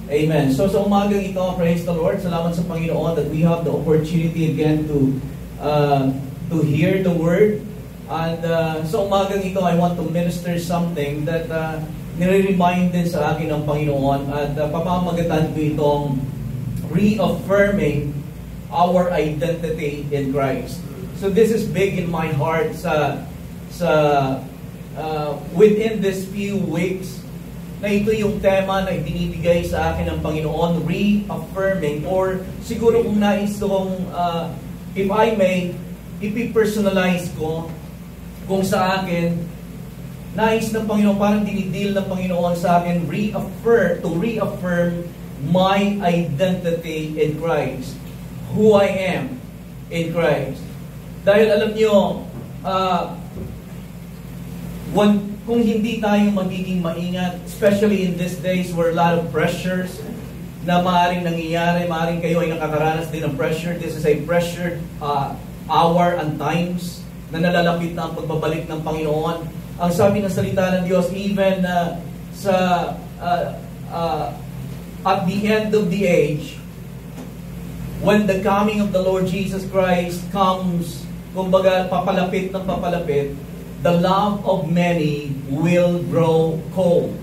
Amen. So sa umagang ito, praise the Lord. Salamat sa Panginoon that we have the opportunity again to hear the Word. And sa umagang ito, I want to minister something that nire-remind din sa akin ng Panginoon. At papamagatan ko itong reaffirming our identity in Christ. So this is big in my heart within these few weeks, na ito yung tema na ibinibigay sa akin ng Panginoon, reaffirming, or siguro kung nais kong, if I may, ipipersonalize ko, kung sa akin, nais ng Panginoon, parang dinidil ng Panginoon sa akin, reaffirm my identity in Christ, who I am in Christ. Dahil alam nyo, kung hindi tayo magiging maingat, especially in these days where a lot of pressures na maaaring nangyayari, maaaring kayo ay nakakaranas din ng pressure. This is a pressured hour and times na nalalapit na ang pagbabalik ng Panginoon. Ang sabi ng salita ng Diyos, even at the end of the age, when the coming of the Lord Jesus Christ comes, kumbaga papalapit ng papalapit, the love of many will grow cold.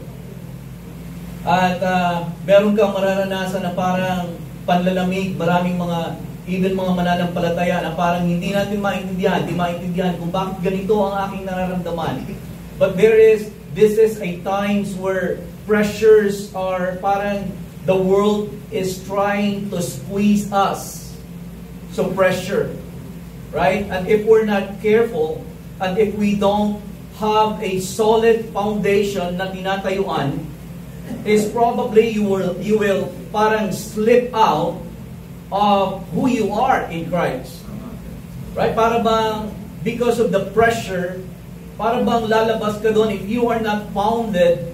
At meron kang mararanasan na parang panlalamig, maraming even mga mananampalataya na parang hindi natin maintindihan kung bakit ganito ang aking nararamdaman. But this is a times where pressures are parang the world is trying to squeeze us. So pressure, right? And if we're not careful, and if we don't have a solid foundation na tinatayuan, is probably you will parang slip out of who you are in Christ. Right? Para bang, because of the pressure, para bang lalabas ka doon if you are not founded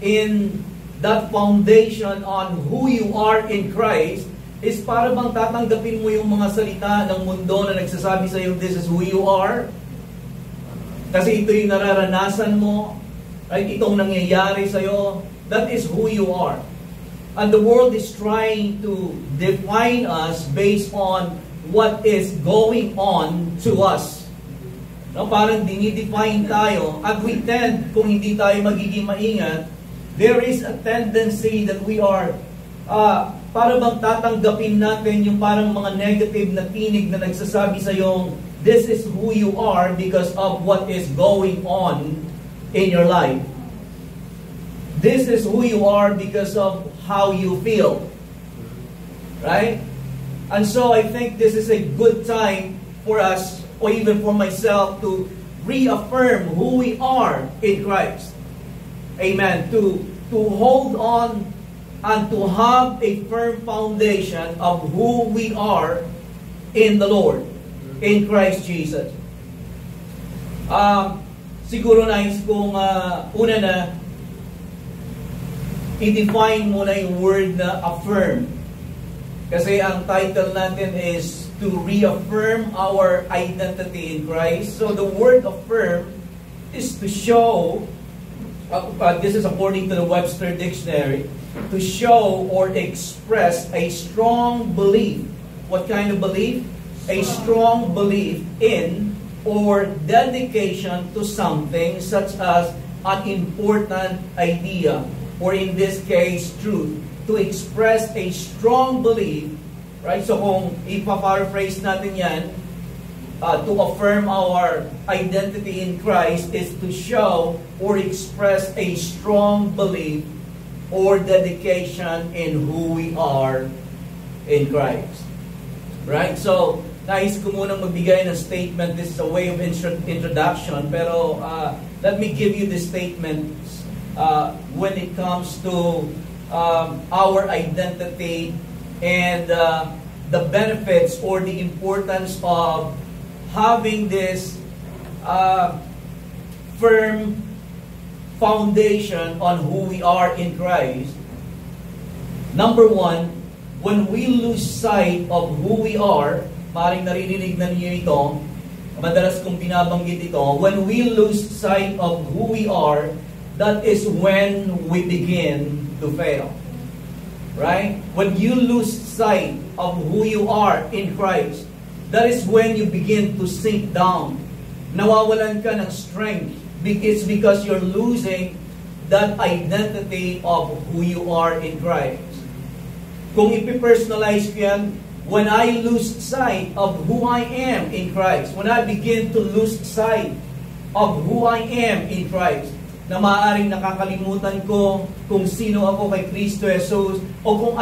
in that foundation on who you are in Christ, is para bang tatanggapin mo yung mga salita ng mundo na nagsasabi sa iyo, this is who you are. Kasi ito yung nararanasan mo, right? Itong nangyayari sa'yo, that is who you are. And the world is trying to define us based on what is going on to us. No, parang dinidefine tayo, at we tend, kung hindi tayo magiging maingat, there is a tendency that we are, para bang tatanggapin natin yung parang mga negative na tinig na nagsasabi sa'yo, this is who you are because of what is going on in your life. This is who you are because of how you feel. Right? And so I think this is a good time for us, or even for myself, to reaffirm who we are in Christ. Amen. To hold on and to have a firm foundation of who we are in the Lord, in Christ Jesus. Siguro nais kong una na i-define muna yung word na affirm. Kasi ang title natin is to reaffirm our identity in Christ. So the word affirm is to show, this is according to the Webster Dictionary, to show or express a strong belief. What kind of belief? A strong belief in or dedication to something, such as an important idea, or in this case, truth. To express a strong belief, right? So kung ipa-paraphrase natin yan, to affirm our identity in Christ is to show or express a strong belief or dedication in who we are in Christ. Right? So, nais ko munang magbigay ng statement. This is a way of introduction. Pero let me give you the statements when it comes to our identity and the benefits or the importance of having this firm foundation on who we are in Christ. Number one, when we lose sight of who we are, maaaring naririnig na niyo ito, madalas kong binabanggit ito, when we lose sight of who we are, that is when we begin to fail. Right? When you lose sight of who you are in Christ, that is when you begin to sink down. Nawawalan ka ng strength. It's because you're losing that identity of who you are in Christ. Kung ipipersonalize ko yan, when I lose sight of who I am in Christ, when I begin to lose sight of who I am in Christ, na maaaring nakakalimutan ko kung sino ako kay Kristo Jesus o kung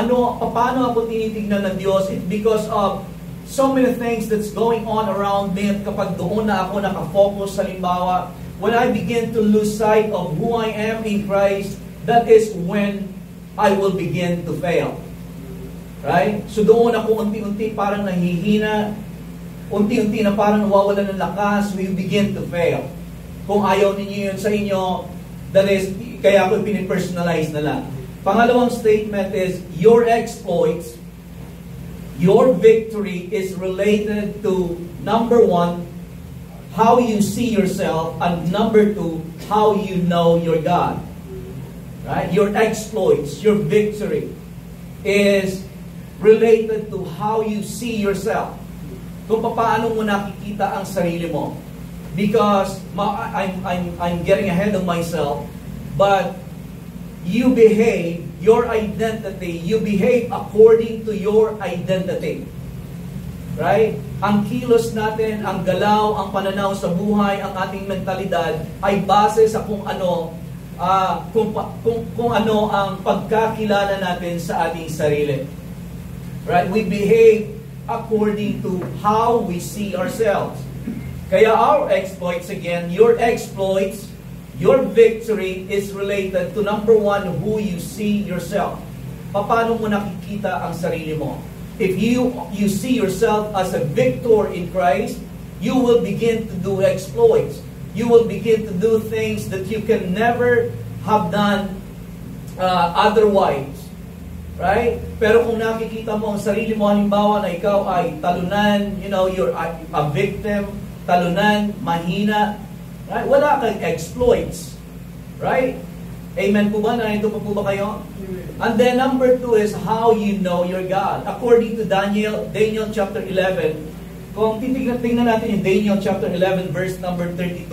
paano ako tinitignan ng Diyos, it's because of so many things that's going on around me. At kapag doon na ako nakafocus, halimbawa, when I begin to lose sight of who I am in Christ, that is when I will begin to fail. Right? So doon ako unti-unti parang nahihina, unti-unti na parang nawawalan ng lakas, we begin to fail. Kung ayaw ninyo yun sa inyo, that is, kaya ako pinipersonalize na lang. Pangalawang statement is, your exploits, your victory is related to, number one, how you see yourself, and number two, how you know your God. Right? Your exploits, your victory is related to how you see yourself. Kung paano mo nakikita ang sarili mo. Because I'm getting ahead of myself, but you behave, your identity, you behave according to your identity. Right? Ang kilos natin, ang galaw, ang pananaw sa buhay, ang ating mentalidad ay base sa kung ano ang pagkakilala natin sa ating sarili. Right? We behave according to how we see ourselves. Kaya our exploits, again, your exploits, your victory is related to, number one, who you see yourself. Paano mo nakikita ang sarili mo? If you see yourself as a victor in Christ, you will begin to do exploits. You will begin to do things that you can never have done otherwise. Right? Pero kung nakikita mo ang sarili mo, halimbawa na ikaw ay talunan, you're a victim, talunan, mahina, right? Wala kang exploits. Right? Amen po ba? Narito po ba kayo? And then number two is how you know your God. According to Daniel chapter 11, kung tingnan natin in Daniel chapter 11 verse number 32,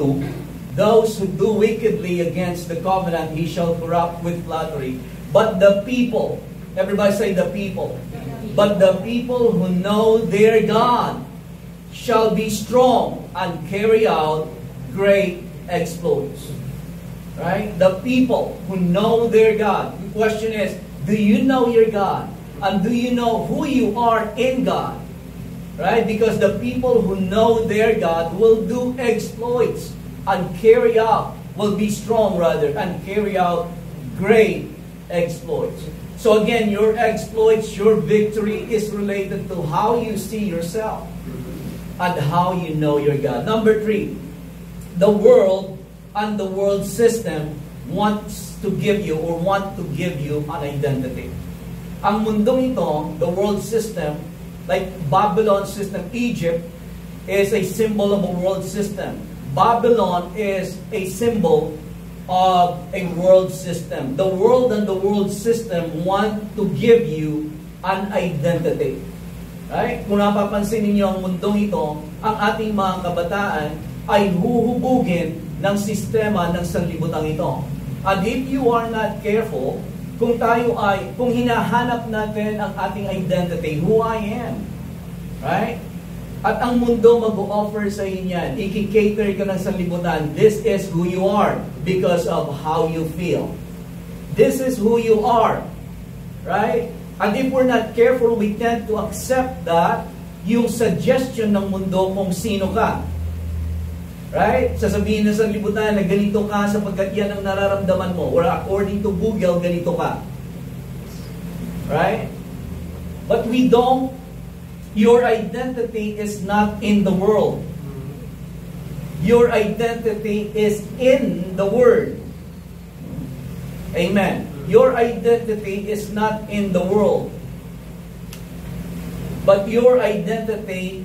those who do wickedly against the covenant, he shall corrupt with flattery. But the people, everybody say the people. But the people who know their God shall be strong and carry out great exploits. Right? The people who know their God. The question is, do you know your God? And do you know who you are in God? Right? Because the people who know their God will do exploits and will be strong rather, and carry out great exploits. So again, your exploits, your victory is related to how you see yourself and how you know your God. Number three, the world and the world system wants to give you an identity. Ang mundong ito, the world system, like Babylon system, Egypt is a symbol of a world system. Babylon is a symbol of a world system. The world and the world system want to give you an identity. Right? Kung napapansin ninyo ang mundong ito, ang ating mga kabataan ay huhubugin ng sistema ng sanlibutan ito. And if you are not careful, kung hinahanap natin ang ating identity, who I am, right? At ang mundo mag-o-offer sa inyo, i-cater ka ng sanlibutan, this is who you are because of how you feel. This is who you are, right? And if we're not careful, we tend to accept that, yung suggestion ng mundo kung sino ka. Right? Sasabihin na sa libutan na ganito ka sapagkat yan ang nararamdaman mo. Or according to Google, ganito ka. Right? But we don't. Your identity is not in the world. Your identity is in the Word. Amen. Your identity is not in the world. But your identity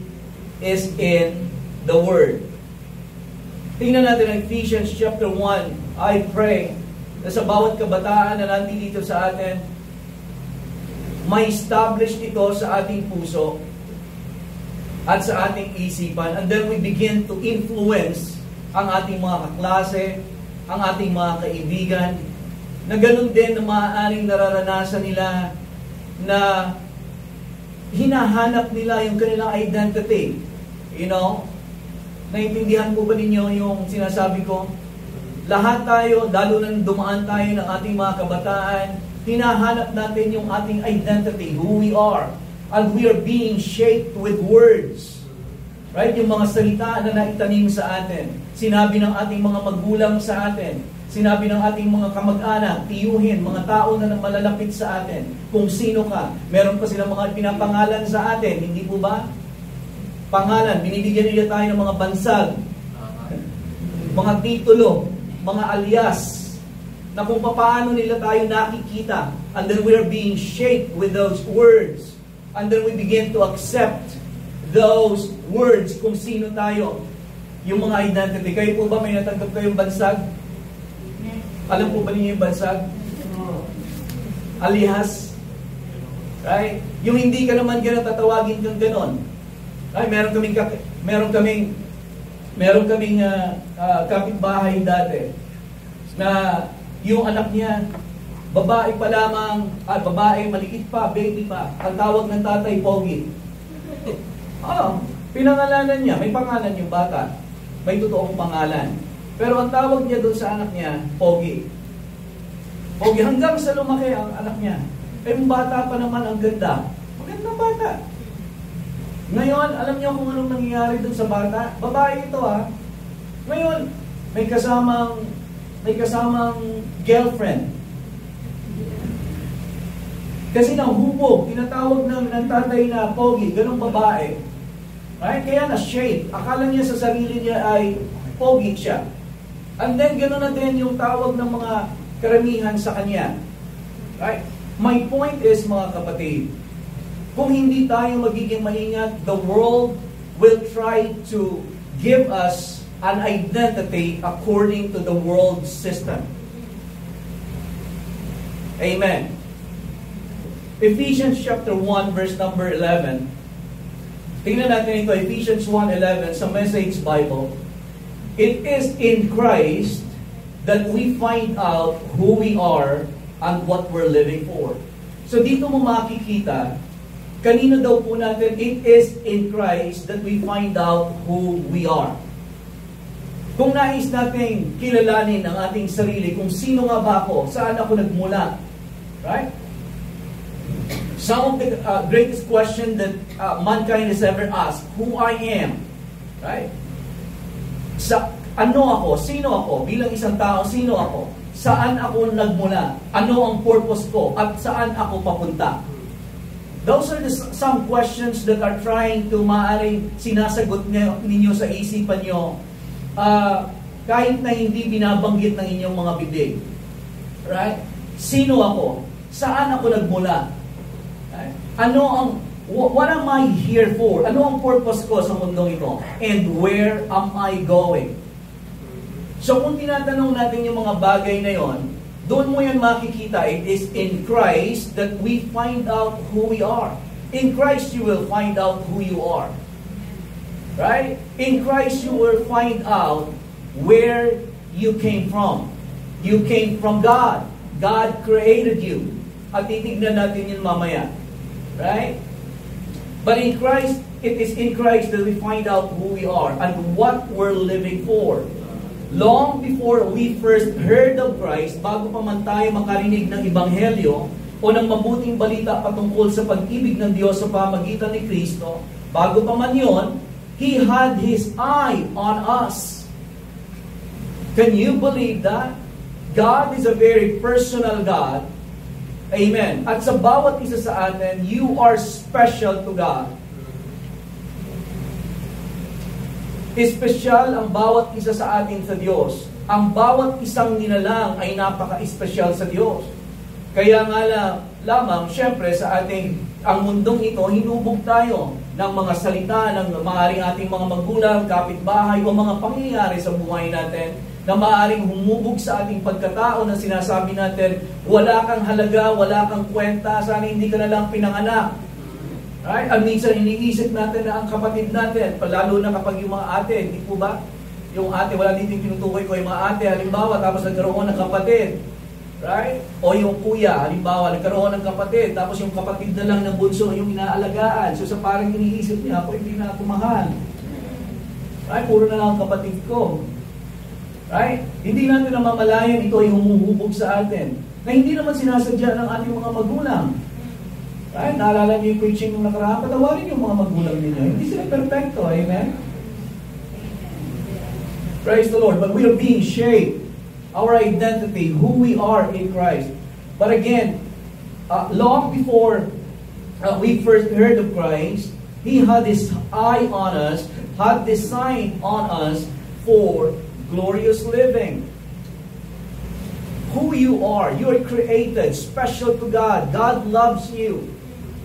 is in the Word. Tingnan natin ang Ephesians chapter 1. I pray na sa bawat kabataan na nandito sa atin, ma-establish ito sa ating puso at sa ating isipan. And then we begin to influence ang ating mga kaklase, ang ating mga kaibigan, na ganun din na maaaring nararanasan nila na hinahanap nila yung kanilang identity. You know? Naintindihan po ba ninyo yung sinasabi ko? Lahat tayo, lalo na dumaan tayo ng ating mga kabataan, hinahanap natin yung ating identity, who we are. And we are being shaped with words. Right? Yung mga salita na naitanim sa atin. Sinabi ng ating mga magulang sa atin. Sinabi ng ating mga kamag-anak, tiyuhin, mga tao na malalapit sa atin. Kung sino ka. Meron pa silang mga pinapangalan sa atin. Hindi po ba? Pangalan. Binibigyan nila tayo ng mga bansag. Mga titulo. Mga alias. Na kung paano nila tayo nakikita. And then we are being shaped with those words. And then we begin to accept those words kung sino tayo. Yung mga identity. Kayo po ba may natanggap kayong bansag? Alam po ba niyo yung bansag? Alias? Right? Yung hindi ka naman gano'n, tatawagin kang gano'n. Right? Meron kaming kapitbahay dati na yung anak niya, babae pa lamang, babae maliit pa, baby pa. Ang tawag ng tatay, Pogi. Pinangalanan niya, may pangalan yung bata. May totoong pangalan. Pero ang tawag niya doon sa anak niya, Pogi. Pogi, hanggang sa lumaki ang anak niya. Yung bata pa naman ang ganda. Magandang bata. Ngayon, alam niyo kung anong nangyayari doon sa bata? Babae ito Ngayon, may kasamang girlfriend. Kasi nahubog, tinatawag ng tatay na Pogi, ganong babae. Right? Kaya na-shape. Akala niya sa sarili niya ay Pogi siya. And then, gano'n na din yung tawag ng mga karamihan sa kanya. Right? My point is, mga kapatid, kung hindi tayo magiging maingat, the world will try to give us an identity according to the world system. Amen. Ephesians chapter 1, verse number 11. Tingnan natin ito, Ephesians 1:11 sa Message Bible. It is in Christ that we find out who we are and what we're living for. So dito mo makikita, kanino daw po natin, it is in Christ that we find out who we are. Kung nais nating kilalanin ang ating sarili, kung sino nga ba ako, saan ako nagmula, right? Some of the greatest question that mankind has ever asked, who I am, right? Ano ako? Sino ako? Bilang isang tao, sino ako? Saan ako nagmula? Ano ang purpose ko? At saan ako papunta? Those are some questions that are trying to maaring sinasagot ninyo sa isipan nyo kahit na hindi binabanggit ng inyong mga bibig. Right? Sino ako? Saan ako nagmula? Right? What am I here for? Ano ang purpose ko sa mundong ito? And where am I going? So kung tinatanong natin yung mga bagay na yon, doon mo yan makikita. It is in Christ that we find out who we are. In Christ you will find out who you are. Right? In Christ you will find out where you came from. You came from God. God created you. At titignan natin yun mamaya. Right? But in Christ, it is in Christ that we find out who we are and what we're living for. Long before we first heard of Christ, bago pa man tayo makarinig ng Ebanghelyo o ng mabuting balita patungkol sa pag-ibig ng Diyos sa pamagitan ni Kristo, bago pa man yon, He had His eye on us. Can you believe that? God is a very personal God. Amen. At sa bawat isa sa atin, you are special to God. Espesyal ang bawat isa sa atin sa Diyos. Ang bawat isang nilalang ay napaka-espesyal sa Diyos. Kaya nga lamang, syempre sa ating, ang mundong ito, hinubog tayo ng mga salita ng maaaring ating mga magulang, kapitbahay, o mga pangyayari sa buhay natin na maaaring humubog sa ating pagkatao na sinasabi natin, wala kang halaga, wala kang kwenta, sana hindi ka na lang pinanganak. Right? Ang minsan iniisip natin na ang kapatid natin, lalo na kapag yung mga ate, hindi po ba? Yung ate, wala dito yung tinutukoy ko, yung mga ate, halimbawa, tapos nagkaroon ng kapatid. Right? O yung kuya, halimbawa, nagkaroon ng kapatid, tapos yung kapatid na lang ng bunso, yung inaalagaan. So sa parang iniisip niya, ako hindi na ako mahal. Right? Puro na lang ang kapatid ko. Right? Hindi natin namamalayan ito ay humuhubog sa atin. Na hindi naman sinasadya ng ating mga magulang. Right? Naalala niyo yung preaching nung nakaraan, patawarin yung mga magulang ninyo. Hindi sila perfecto. Amen? Praise the Lord. But we are being shaped. Our identity, who we are in Christ. But again, long before we first heard of Christ, He had His eye on us, had designed on us for glorious living. Who you are created, special to God. God loves you.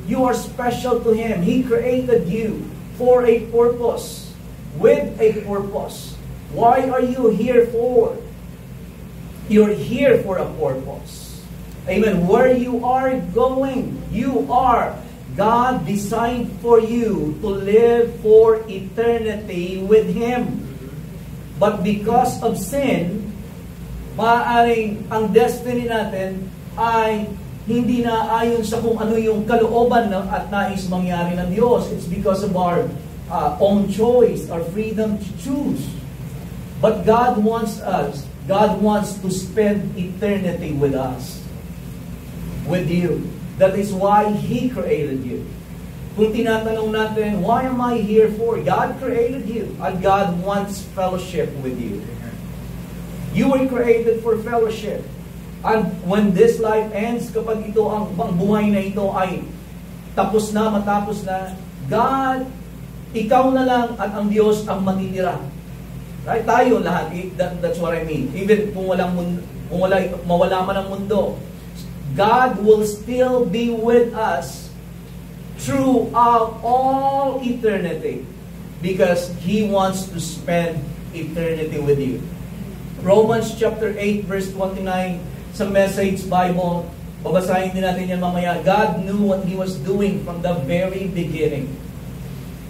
You are special to Him. He created you for a purpose, with a purpose. Why are you here for? You're here for a purpose. Amen. Where you are going, you are. God designed for you to live for eternity with Him. But because of sin, maaaring ang destiny natin ay hindi na ayon sa kung ano yung kalooban at nais mangyari ng Diyos. It's because of our own choice, our freedom to choose. But God wants to spend eternity with us, with you. That is why He created you. Kung tinatanong natin, why am I here for? God created you, and God wants fellowship with you. You were created for fellowship. And when this life ends, kapag ito ang buhay na ito ay tapos na, matapos na, God, ikaw na lang at ang Diyos ang matitira. Right? Tayo lahat. That's what I mean. Even kung mawala man ang mundo, God will still be with us throughout all eternity because He wants to spend eternity with you. Romans chapter 8 verse 29 sa Message Bible, babasahin din natin yan mamaya. God knew what He was doing from the very beginning.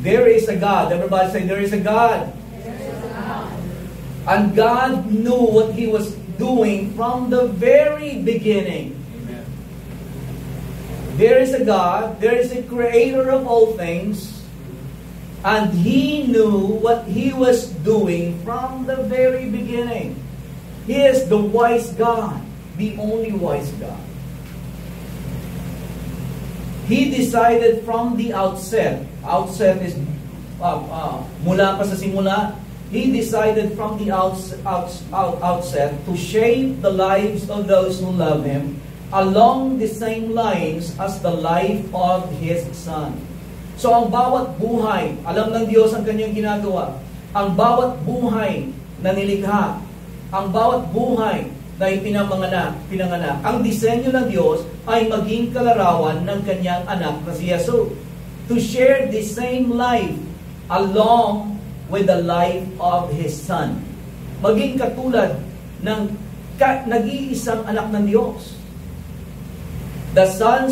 There is a God. Everybody say, there is a God. And God knew what He was doing from the very beginning. Amen. There is a God, there is a creator of all things, and He knew what He was doing from the very beginning. He is the wise God, the only wise God. He decided from the outset is mula pa sa simula, He decided from the outset to shape the lives of those who love Him along the same lines as the life of His Son. So ang bawat buhay, alam ng Diyos ang Kanyang ginagawa. Ang bawat buhay na nilikha, ang bawat buhay na pinanganak, ang disenyo ng Diyos ay maging kalarawan ng Kanyang anak na si Jesus. To share the same life along with the life of His Son. Maging katulad ng nag-iisang anak ng Diyos. The Son,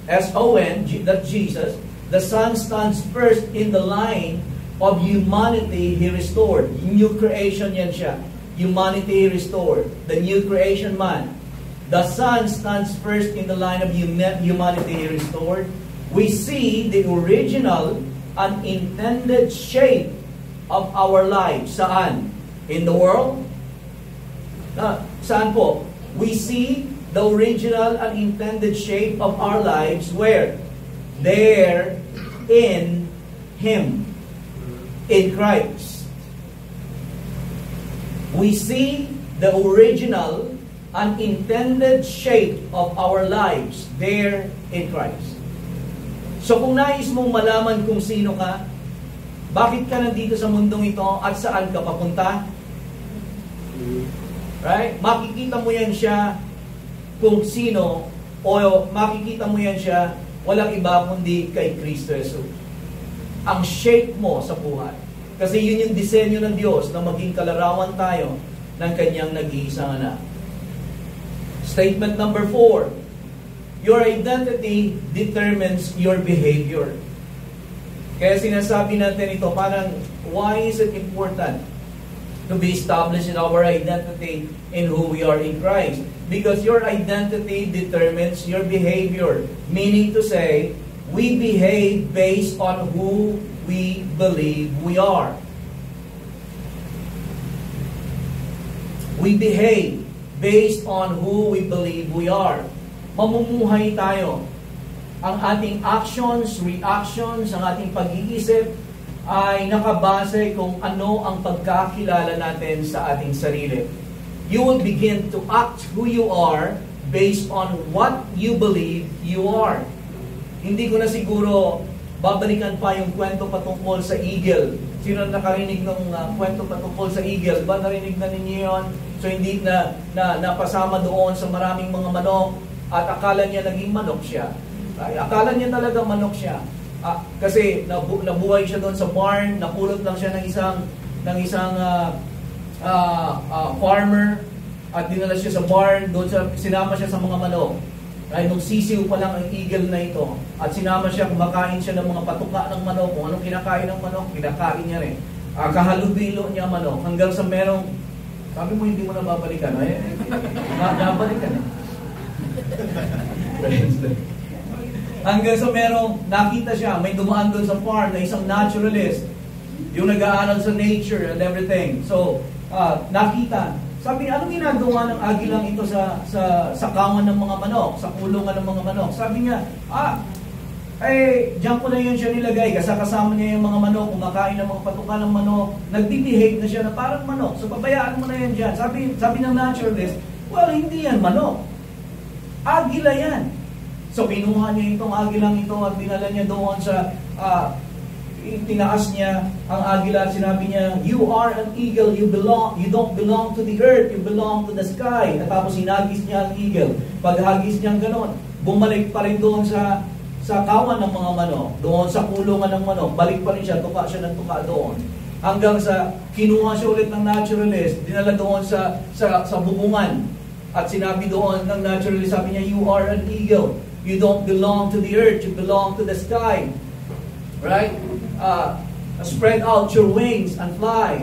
S-O-N, that Jesus, the Son stands first in the line of humanity He restored. New creation yan siya. Humanity He restored. The new creation man. The Son stands first in the line of humanity He restored. We see the original unintended shape of our lives. Saan? In the world? Saan po? We see the original unintended shape of our lives where? There in Him. In Christ. We see the original unintended shape of our lives there in Christ. So kung nais mong malaman kung sino ka, bakit ka nandito sa mundong ito at saan ka papunta? Right? Makikita mo yan siya kung sino o makikita mo yan siya walang iba kundi kay Kristo Jesus. Ang shape mo sa buhay. Kasi yun yung disenyo ng Diyos na maging kalarawan tayo ng Kanyang nag-iisang anak. Statement number 4. Your identity determines your behavior. Kaya sinasabi natin ito, parang, why is it important to be established in our identity in who we are in Christ? Because your identity determines your behavior. Meaning to say, we behave based on who we believe we are. We behave based on who we believe we are. Mamumuhay tayo. Ang ating actions, reactions, ang ating pag-iisip ay nakabase kung ano ang pagkakilala natin sa ating sarili. You will begin to act who you are based on what you believe you are. Hindi ko na siguro babalikan pa yung kwento patungkol sa eagle. Sino nakarinig ng kwento patungkol sa eagle? Ba narinig na ninyo yun? So hindi na napasama doon sa maraming mga manok at akala niya naging manok siya. Ay, akala niya talaga manok siya. Kasi nabuhay siya doon sa barn, napulot lang siya ng isang farmer at dinala siya sa barn, doon sinama siya sa mga manok. Ay, nung sisiw pa lang ang eagle na ito at sinama siya, kumakain siya ng mga patuka ng manok. Kung anong kinakain ng manok, kinakain niya rin. Kahalubilo niya manok hanggang sa merong, sabi mo hindi mo na babalikan. Nabalikan eh. Hanggang sa merong nakita siya, may dumaan doon sa farm na isang naturalist, yung nag-aaral sa nature and everything. So, nakita. Sabi niya, anong ginagawa ng agilang ito sa kawan ng mga manok, sa kulungan ng mga manok? Sabi niya, diyan ko na yun siya nilagay, kasi kasama niya yung mga manok, kumakain ng mga patuka ng manok, nag-behave na siya na parang manok. So, pabayaan mo na yan dyan. Sabi ng naturalist, well, hindi yan manok. Agila yan. So, kinuha niya itong agilang ito at dinala niya doon sa, tinaas niya ang agila at sinabi niya, you are an eagle, you don't belong to the earth, you belong to the sky. At tapos hinagis niya ang eagle. Paghagis niya gano'n, bumalik pa rin doon sa kawan ng mga manok, doon sa kulungan ng manok, balik pa rin siya, tuka siya ng tuka doon. Hanggang sa kinuha siya ulit ng naturalist, dinala doon sa bubungan. At sinabi doon ng naturalist, sabi niya, you are an eagle. You don't belong to the earth, you belong to the sky. Right? Spread out your wings and fly.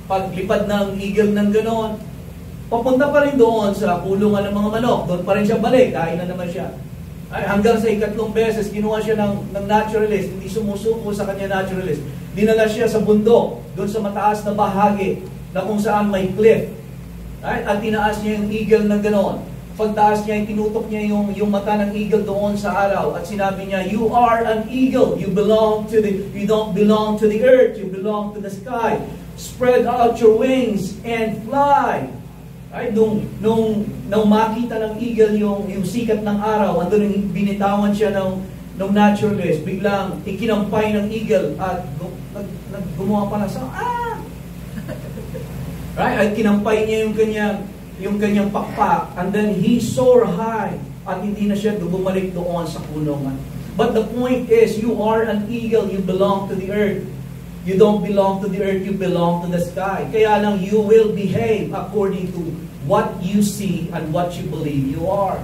Paglipad ng eagle ng ganon, papunta pa rin doon sa kulungan ng mga manok. Doon pa rin siya balik, kain na naman siya. Hanggang sa ikatlong beses, kinuha siya ng naturalist, hindi sumusuko sa kanya naturalist. Dinala siya sa bundok, doon sa mataas na bahagi, na kung saan may cliff. Right? At tinaas niya yung eagle ng ganon. Pagtaas niya, tinutok niya yung mata ng eagle doon sa araw at sinabi niya, you are an eagle. You don't belong to the earth. You belong to the sky. Spread out your wings and fly. Right? Nung makita ng eagle yung sikat ng araw, andun binitawan siya ng naturalist, biglang ikinampay ng eagle at gumawa pa ng right? At kinampay niya yung kanyang pakpak, and then he soar high, at hindi na siya bumalik doon sa kulungan. But the point is, you are an eagle, you belong to the earth. You don't belong to the earth, you belong to the sky. Kaya lang, you will behave according to what you see and what you believe you are.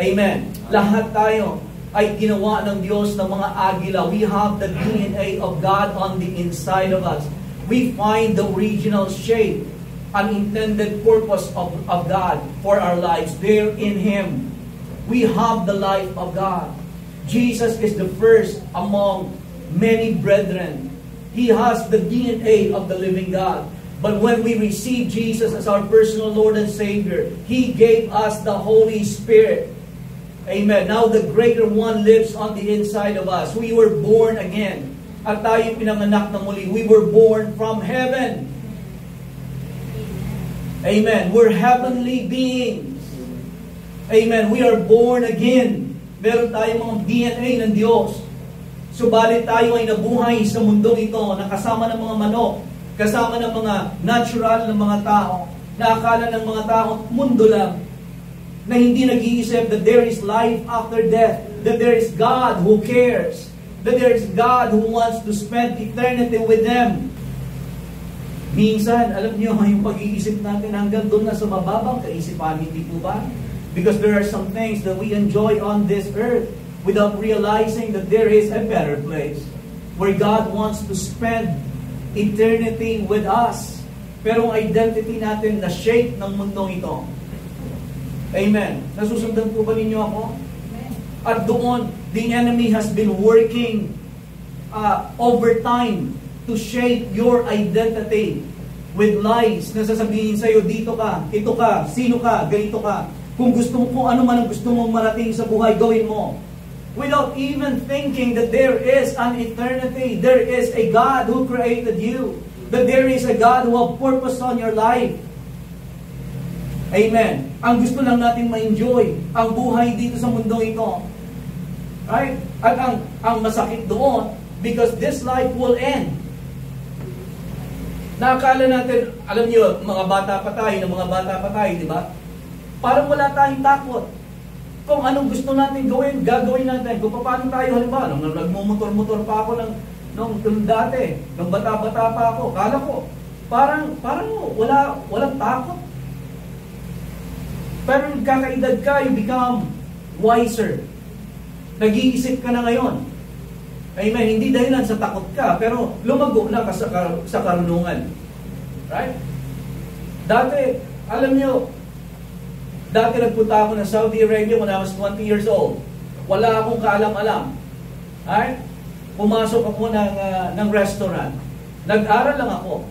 Amen. Lahat tayo ay ginawa ng Diyos ng mga agila. We have the DNA of God on the inside of us. We find the original shape, unintended purpose of God for our lives there in Him. We have the life of God. Jesus is the first among many brethren. He has the DNA of the living God. But when we receive Jesus as our personal Lord and Savior, He gave us the Holy Spirit. Amen. Now the greater one lives on the inside of us. We were born again. At tayo pinanganak na muli. We were born from heaven. Amen. We're heavenly beings. Amen. We are born again. Meron tayong mga DNA ng Diyos. Subalit tayo ay nabuhay sa mundong ito na kasama ng mga manok, kasama ng mga natural na mga tao, na akala ng mga tao mundo lang, na hindi nag-iisip that there is life after death, that there is God who cares, that there is God who wants to spend eternity with them. Minsan, alam niyo, yung pag-iisip natin hanggang doon na sa mababang kaisipan, hindi po ba? Because there are some things that we enjoy on this earth without realizing that there is a better place where God wants to spend eternity with us. Pero ang identity natin na shape ng mundong ito. Amen. Nasusundan po ba ninyo ako? At doon, the enemy has been working overtime to shape your identity with lies na sasabihin sa'yo, dito ka, ito ka, sino ka, ganito ka. Kung ano man ang gusto mong marating sa buhay, gawin mo. Without even thinking that there is an eternity, there is a God who created you, that there is a God who has purpose on your life. Amen. Ang gusto lang natin ma-enjoy ang buhay dito sa mundong ito. Right? At ang masakit doon, because this life will end. Nakakala natin, alam niyo, mga bata pa tayo, di ba? Parang wala tayong takot. Kung anong gusto natin gawin, gagawin natin. Kung paano tayo, halimbawa, nung nagmumotor-motor pa ako nung dati, nung bata-bata pa ako, kala ko, parang walang takot. Pero nagkakaedad ka, you become wiser. Nag-iisip ka na ngayon. Amen. Hindi dahilan sa takot ka, pero lumago na ka sa karunungan. Right? Dati, alam nyo, dati nagpunta ako ng Saudi Arabia when I was 20 years old. Wala akong kaalam-alam. Right? Pumasok ako ng restaurant. Nag-aral lang ako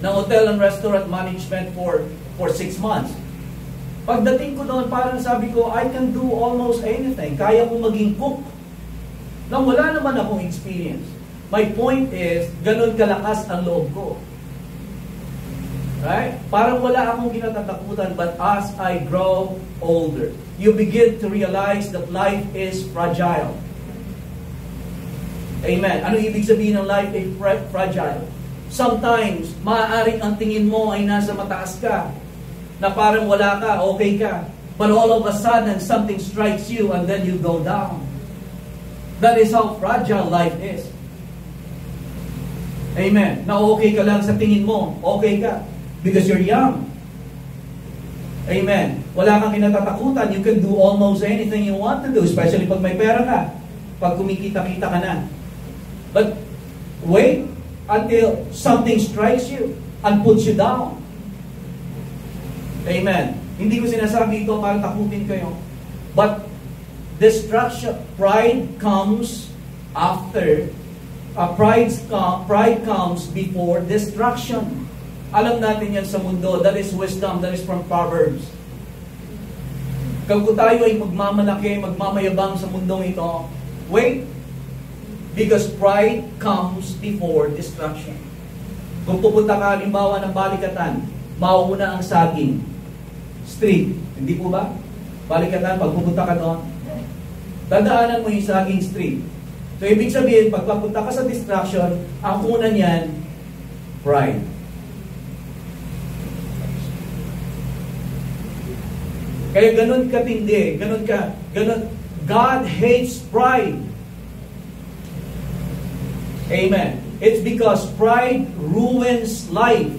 ng hotel and restaurant management for 6 months. Pagdating ko doon, parang sabi ko, I can do almost anything. Kaya ko maging cook. Nang wala naman akong experience. My point is, ganun kalakas ang loob ko. Right? Parang wala akong kinatatakutan, but as I grow older, you begin to realize that life is fragile. Amen. Ano ibig sabihin ng life is fragile? Sometimes, maaaring ang tingin mo ay nasa mataas ka, na parang wala ka, okay ka. But all of a sudden, something strikes you and then you go down. That is how fragile life is. Amen. Na okay ka lang sa tingin mo, okay ka. Because you're young. Amen. Wala kang kinatatakutan. You can do almost anything you want to do, especially pag may pera ka. Pag kumikita-kita ka na. But wait until something strikes you and puts you down. Amen. Hindi ko sinasabi ito para takutin kayo. But destruction, pride comes after. Pride comes before destruction. Alam natin yan sa mundo. That is wisdom. That is from Proverbs. Kung tayo ay magmamalaki, magmamayabang sa mundong ito, wait. Because pride comes before destruction. Kung pupunta ka, halimbawa ng balikatan, mauuna ang saging. Street. Hindi po ba? Balikatan, pag pupunta ka doon, dadaanan mo yung saging street. So, ibig sabihin, pag papunta ka sa distraction, ang una niyan, pride. Kaya ganun katindi, ganun. God hates pride. Amen. It's because pride ruins life.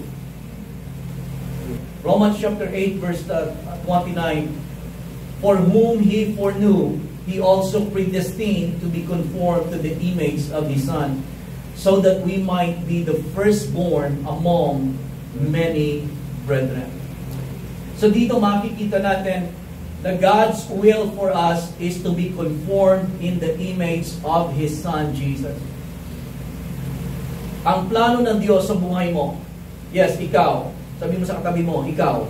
Romans chapter 8 verse 29, for whom He foreknew, He also predestined to be conformed to the image of His Son, so that we might be the firstborn among many brethren. So dito makikita natin na God's will for us is to be conformed in the image of His Son, Jesus. Ang plano ng Diyos sa buhay mo, yes, ikaw. Sabi mo sa katabi mo, ikaw.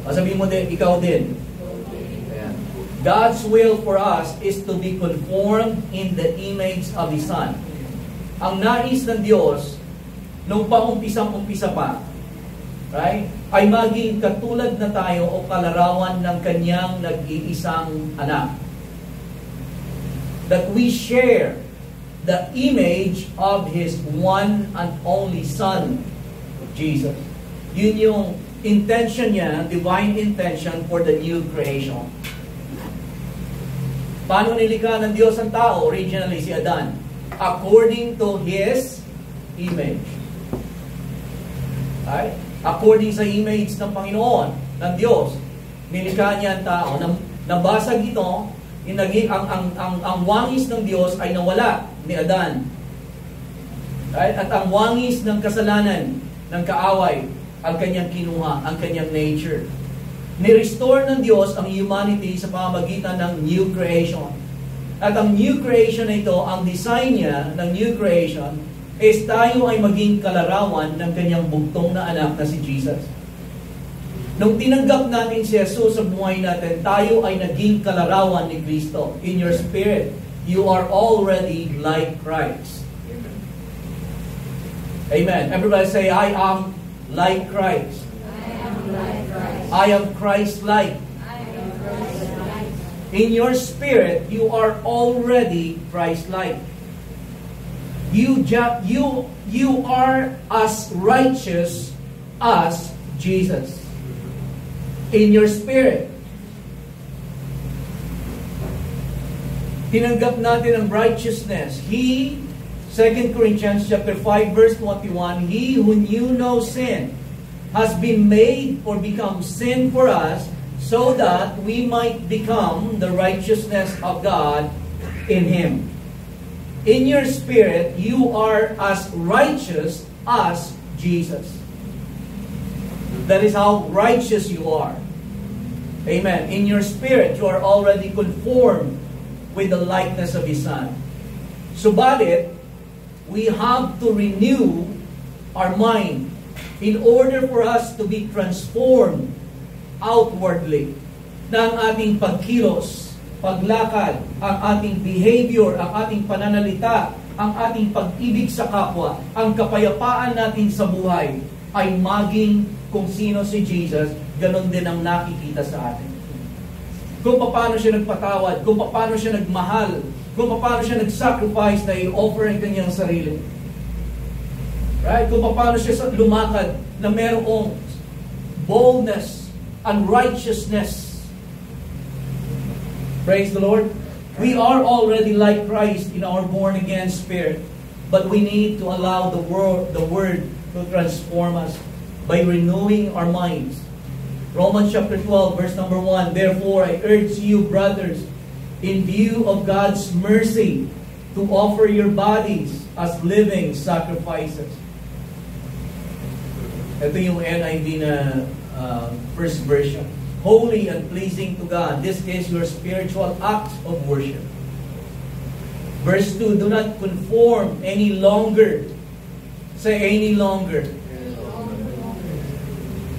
Sabi mo din, ikaw din. God's will for us is to be conformed in the image of His Son. Ang nais ng Diyos, nung paumpisang-umpisa pa, right, ay maging katulad na tayo o kalarawan ng Kanyang nag-iisang anak. That we share the image of His one and only Son, Jesus. Yun yung intention niya, divine intention for the new creation. Paano nilikha ng Diyos ang tao? Originally, si Adan. According to His image. Right? According sa image ng Panginoon, ng Diyos, nilikha niya ang tao. Nabasag ito, ang wangis ng Diyos ay nawala ni Adan. Right? At ang wangis ng kasalanan, ng kaaway, ang kanyang kinuha, ang kanyang nature. Ni-restore ng Diyos ang humanity sa pamamagitan ng new creation. At ang new creation na ito, ang design niya ng new creation, is tayo ay maging kalarawan ng kanyang bugtong na anak na si Jesus. Nung tinanggap natin si Jesus sa buhay natin, tayo ay naging kalarawan ni Kristo. In your spirit, you are already like Christ. Amen. Everybody say, I am like Christ. I am Christ-like. In your spirit, you are already Christ-like. You are as righteous as Jesus. In your spirit. Tinanggap natin ang righteousness. He, 2 Corinthians chapter 5 verse 21, He who knew no sin has been made or become sin for us so that we might become the righteousness of God in Him. In your spirit, you are as righteous as Jesus. That is how righteous you are. Amen. In your spirit, you are already conformed with the likeness of His Son. Subalit, we have to renew our mind in order for us to be transformed outwardly, na ang ating pagkilos, paglakad, ang ating behavior, ang ating pananalita, ang ating pag-ibig sa kapwa, ang kapayapaan natin sa buhay, ay maging kung sino si Jesus, ganon din ang nakikita sa atin. Kung paano siya nagpatawad, kung paano siya nagmahal, kung paano siya nag-sacrifice na i-offer ang kanyang sarili. Right? Kung paano siya lumakad na merong boldness and righteousness. Praise the Lord. We are already like Christ in our born-again spirit, but we need to allow the Word to transform us by renewing our minds. Romans chapter 12, verse number 1, Therefore I urge you, brothers, in view of God's mercy, to offer your bodies as living sacrifices. Ito yung NIV na first version. Holy and pleasing to God. This is your spiritual act of worship. Verse 2, do not conform any longer. Say, any longer.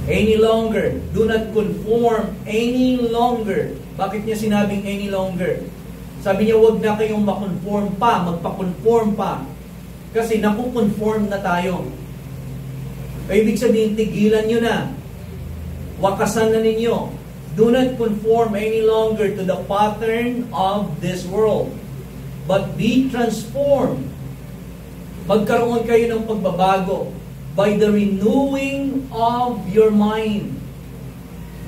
Any longer. Do not conform any longer. Bakit niya sinabing any longer? Sabi niya, huwag na kayong makonform pa, magpa-conform pa. Kasi nakukonform na tayo. Ibig sabihin, tigilan nyo na. Wakasan na ninyo. Do not conform any longer to the pattern of this world, but be transformed. Magkaroon kayo ng pagbabago by the renewing of your mind.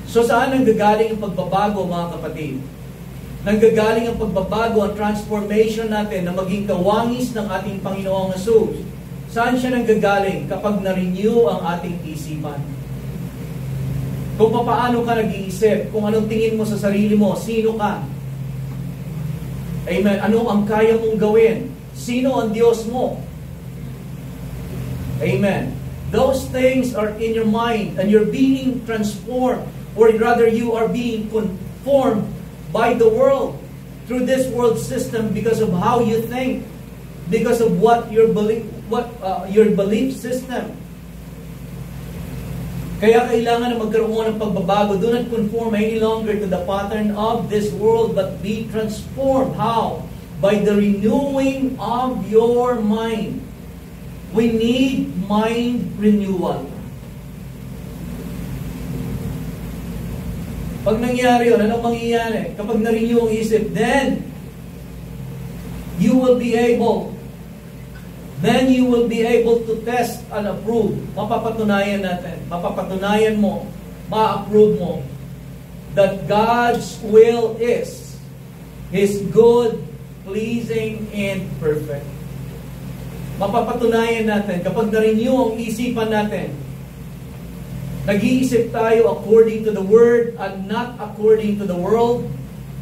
So saan nanggagaling ang pagbabago, mga kapatid? Nanggagaling ang pagbabago, ang transformation natin na maging kawangis ng ating Panginoong Jesus. Saan siya nanggagaling? Kapag na-renew ang ating isipan. Kung paano ka nag-iisip, kung anong tingin mo sa sarili mo, sino ka? Amen. Ano ang kaya mong gawin? Sino ang Diyos mo? Amen. Those things are in your mind and you're being transformed, or rather you are being conformed by the world through this world system because of how you think, because of what your belief system. Kaya kailangan na magkaroon ng pagbabago. Do not conform any longer to the pattern of this world, but be transformed. How? By the renewing of your mind. We need mind renewal. Pag nangyari yun, anong mangyayari? Kapag na-renew ang isip, then you will be able to test and approve. Mapapatunayan natin. Mapapatunayan mo, ma-approve mo that God's will is is good, pleasing, and perfect. Mapapatunayan natin kapag na-renew ang isipan natin, nag-iisip tayo according to the Word and not according to the world,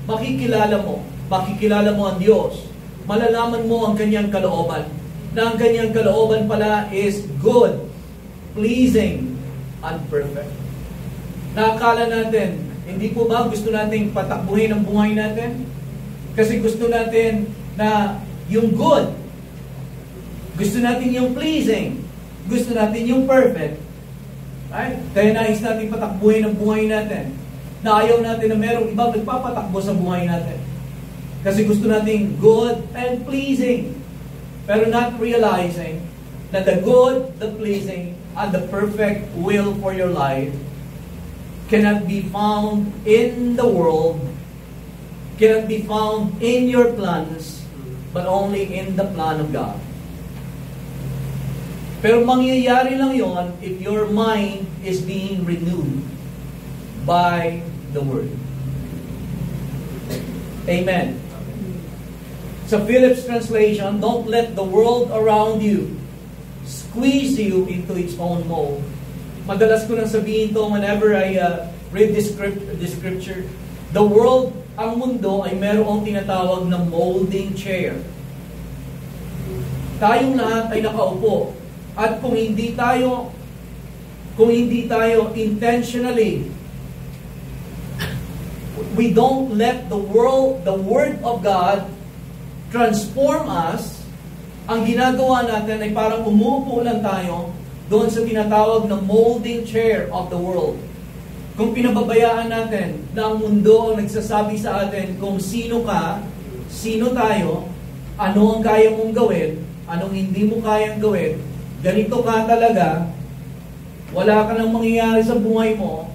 makikilala mo ang Diyos. Malalaman mo ang kanyang kalooban. Na ang kanyang kalooban pala is good, pleasing, and perfect. Nakakala natin, hindi po ba gusto nating patakbuhin ang buhay natin? Kasi gusto natin na yung good, gusto natin yung pleasing, gusto natin yung perfect. Right? Kaya nais natin patakbuhin ang buhay natin. Na ayaw natin na merong ibang nagpapatakbo sa buhay natin. Kasi gusto natin good and pleasing. Pero not realizing that the good, the pleasing, and the perfect will for your life cannot be found in the world, cannot be found in your plans, but only in the plan of God. Pero mangyayari lang yon if your mind is being renewed by the Word. Amen. Sa Phillips translation, don't let the world around you squeeze you into its own mold. Madalas ko nang sabihin to whenever I read this scripture. The world, ang mundo ay merong tinatawag na molding chair. Tayong lahat ay nakaupo. At kung hindi tayo intentionally, we don't let the Word of God transform us, ang ginagawa natin ay parang umuupo lang tayo doon sa tinatawag na molding chair of the world. Kung pinababayaan natin na ang mundo ang nagsasabi sa atin kung sino ka, sino tayo, ano ang kaya mong gawin, anong hindi mo kayang gawin, ganito ka talaga, wala ka nang mangyayari sa buhay mo,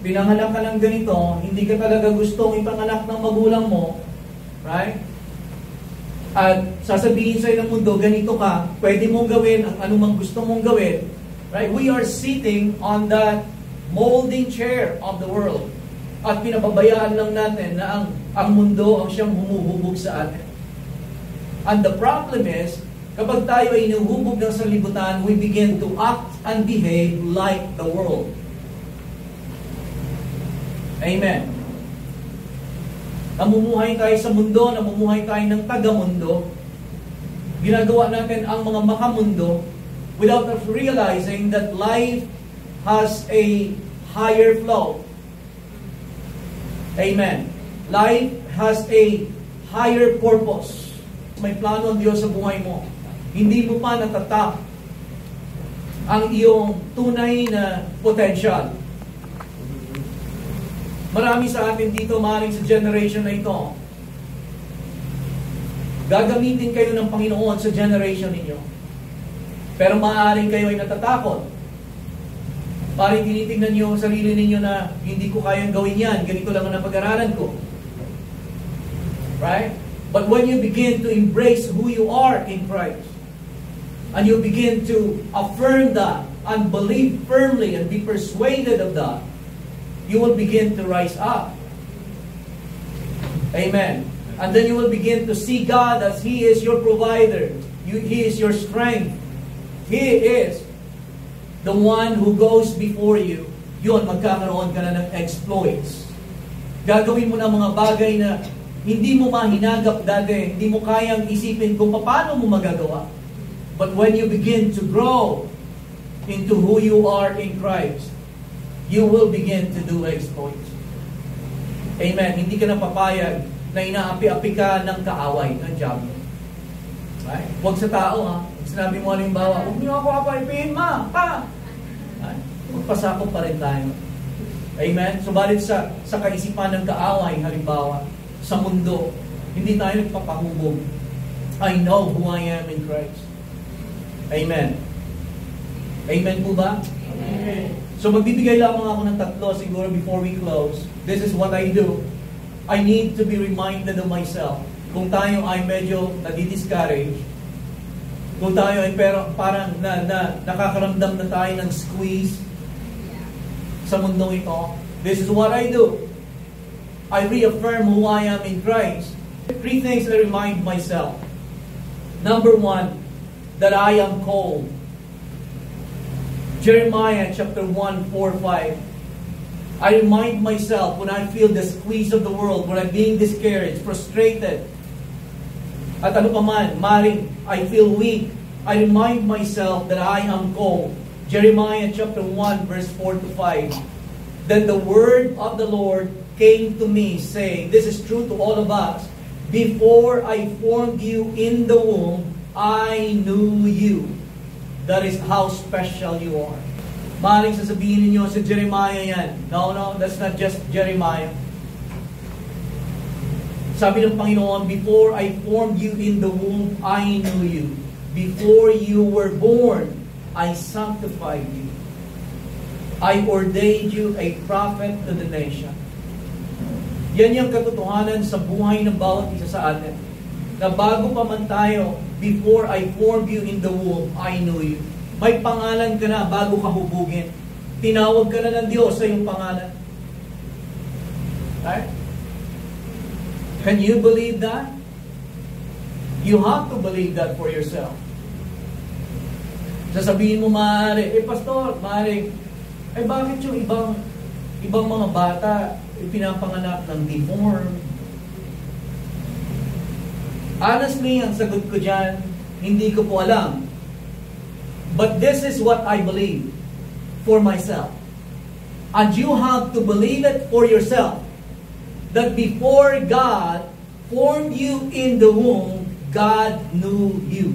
pinanganak ka ng ganito, hindi ka talaga gustong ipanganak ng magulang mo, right? At sasabihin sa'yo ng mundo, ganito ka, pwede mong gawin ang anumang gusto mong gawin, right? We are sitting on that molding chair of the world. At pinababayaan lang natin na ang mundo ang siyang humuhubog sa atin. And the problem is, kapag tayo ay inuhubog ng sanlibutan, we begin to act and behave like the world. Amen. Namumuhay tayo sa mundo, namumuhay tayo ng taga-mundo. Ginagawa natin ang mga makamundo without us realizing that life has a higher flow. Amen. Life has a higher purpose. May plano ang Diyos sa buhay mo. Hindi mo pa natatap ang iyong tunay na potential. Marami sa atin dito, maaaring sa generation na ito, gagamitin kayo ng Panginoon sa generation ninyo. Pero maaaring kayo ay natatakot. Parang tinitingnan niyo ang sarili ninyo na hindi ko kayang gawin yan, ganito lang ang napag-aralan ko. Right? But when you begin to embrace who you are in Christ, and you begin to affirm that, and believe firmly, and be persuaded of that, you will begin to rise up. Amen. And then you will begin to see God as He is your provider. He is your strength. He is the one who goes before you. Yun, magkakaroon ka na ng exploits. Gagawin mo na mga bagay na hindi mo mahinagap dati, hindi mo kayang isipin kung paano mo magagawa. But when you begin to grow into who you are in Christ, you will begin to do exploits. Amen. Hindi ka na papayag na inaapi-api ka ng kaaway, ng diablo. Right? Huwag sa tao, ha? Sinabi mo halimbawa, huwag niyo ako apa-ipihin, ma! Pa! Right? Magpasakop pa rin tayo. Amen? Subalit sa kaisipan ng kaaway, halimbawa, sa mundo, hindi tayo nagpapahubog. I know who I am in Christ. Amen. Amen po ba? Amen. So magbibigay lamang ako ng tatlo siguro before we close. This is what I do. I need to be reminded of myself. Kung tayo ay medyo nadi-discourage, kung tayo ay pero parang nakakaramdam na tayo ng squeeze sa mundong ito, this is what I do. I reaffirm who I am in Christ. Three things I remind myself. Number one, that I am called. Jeremiah chapter 1, 4, 5. I remind myself when I feel the squeeze of the world, when I'm being discouraged, frustrated, at ano pa man, maring I feel weak, I remind myself that I am called. Jeremiah chapter 1, verse 4 to 5. Then the word of the Lord came to me, saying, this is true to all of us, before I formed you in the womb, I knew you. That is how special you are. Maring sasabihin ninyo sa Jeremiah yan. No, that's not just Jeremiah. Sabi ng Panginoon, before I formed you in the womb, I knew you. Before you were born, I sanctified you. I ordained you a prophet to the nation. Yan yung katotohanan sa buhay ng bawat isa sa atin. Na bago pa man tayo, before I formed you in the womb, I knew you. May pangalan ka na bago ka hubugin. Tinawag ka na ng Diyos sa iyong pangalan. Right? Can you believe that? You have to believe that for yourself. Sasabihin mo maaari, pastor, maaari, bakit yung ibang mga bata pinapanganak ng deformed? Honestly, ang sagot ko dyan, hindi ko po alam. But this is what I believe for myself. And you have to believe it for yourself. That before God formed you in the womb, God knew you.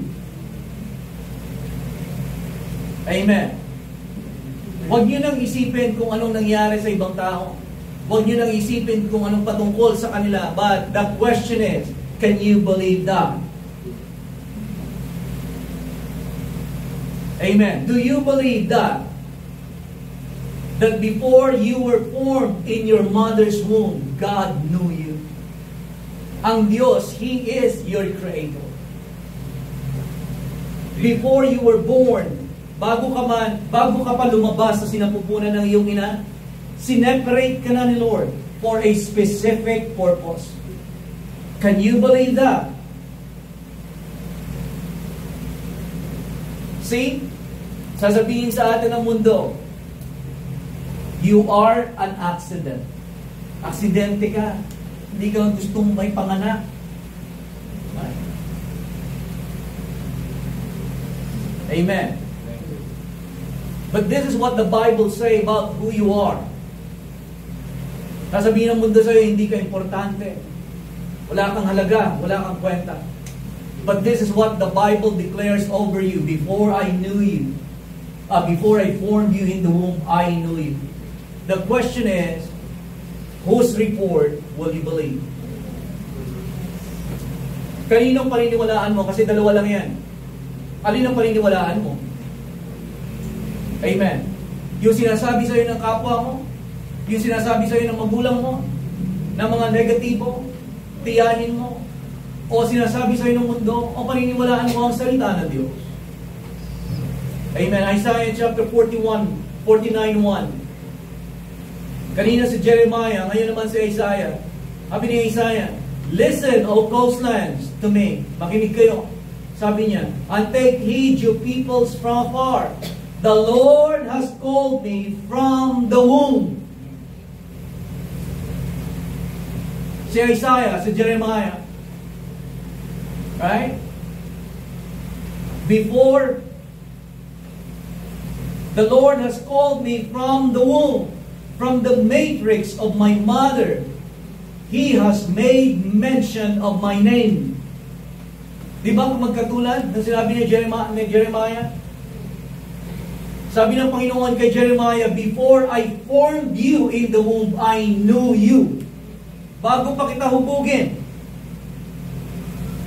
Amen. Huwag niyo nang isipin kung anong nangyari sa ibang tao. Huwag niyo nang isipin kung anong patungkol sa kanila. But the question is, can you believe that? Amen. Do you believe that? That before you were formed in your mother's womb, God knew you. Ang Diyos, He is your Creator. Before you were born, bago ka pa lumabas sa sinapupunan ng iyong ina, sineparate ka na ni Lord for a specific purpose. Can you believe that? See? Sasabihin sa atin ng mundo, you are an accident. Aksidente ka. Hindi ka gustong may panganak. Amen. But this is what the Bible say about who you are. Sasabihin ng mundo sa'yo, hindi ka importante. Wala kang halaga, wala kang kwenta. But this is what the Bible declares over you. Before I knew you, before I formed you in the womb, I knew you. The question is, whose report will you believe? Kaninong paniniwalaan mo? Kasi dalawa lang yan. Alin ang paniniwalaan mo? Amen. Yung sinasabi sa'yo ng kapwa mo, yung sinasabi sa'yo ng magulang mo, ng mga negatibo, tiyahin mo, o sinasabi sa'yo ng mundo, o paniniwalaan mo ang salita ng Diyos. Amen. Isaiah chapter 49:1. Kanina si Jeremiah, ngayon naman si Isaiah. Sabi ni Isaiah, listen, O coastlands, to me. Makinig kayo. Sabi niya, and take heed, you peoples from afar. The Lord has called me from the womb. Si Isaiah, si Jeremiah. Right? Before, the Lord has called me from the womb. From the matrix of my mother, He has made mention of my name. Di ba magkatulad ng sinabi ni Jeremiah? Sabi ng Panginoon kay Jeremiah, before I formed you in the womb, I knew you. Bago pa kita hubugin,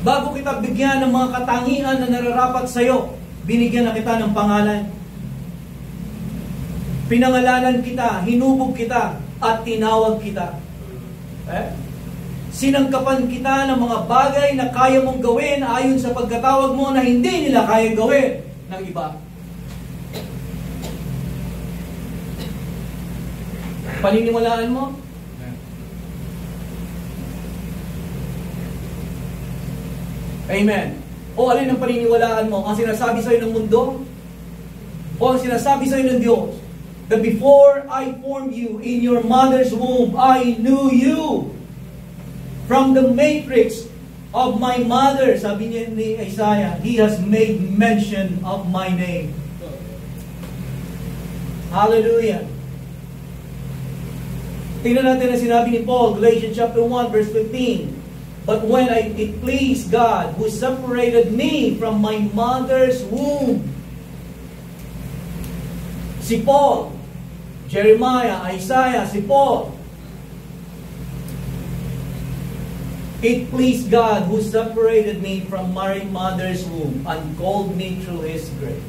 bago kita bigyan ng mga katangian na nararapat sa'yo, binigyan na kita ng pangalan. Pinangalanan kita, hinubog kita, at tinawag kita. Sinangkapan kita ng mga bagay na kaya mong gawin ayon sa pagkatawag mo na hindi nila kaya gawin ng iba. Paniniwalaan mo? Amen. O alin ang paniniwalaan mo? Ang sinasabi sa'yo ng mundo? O ang sinasabi sa'yo ng Diyos? That before I formed you in your mother's womb, I knew you. From the matrix of my mother, sabi niya ni Isaiah, He has made mention of my name. Hallelujah. Tingnan natin ang sinabi ni Paul, Galatians chapter 1, verse 15. But when it pleased God, who separated me from my mother's womb. Si Paul, Jeremiah, Isaiah, si Paul. It pleased God who separated me from my mother's womb and called me through His grace.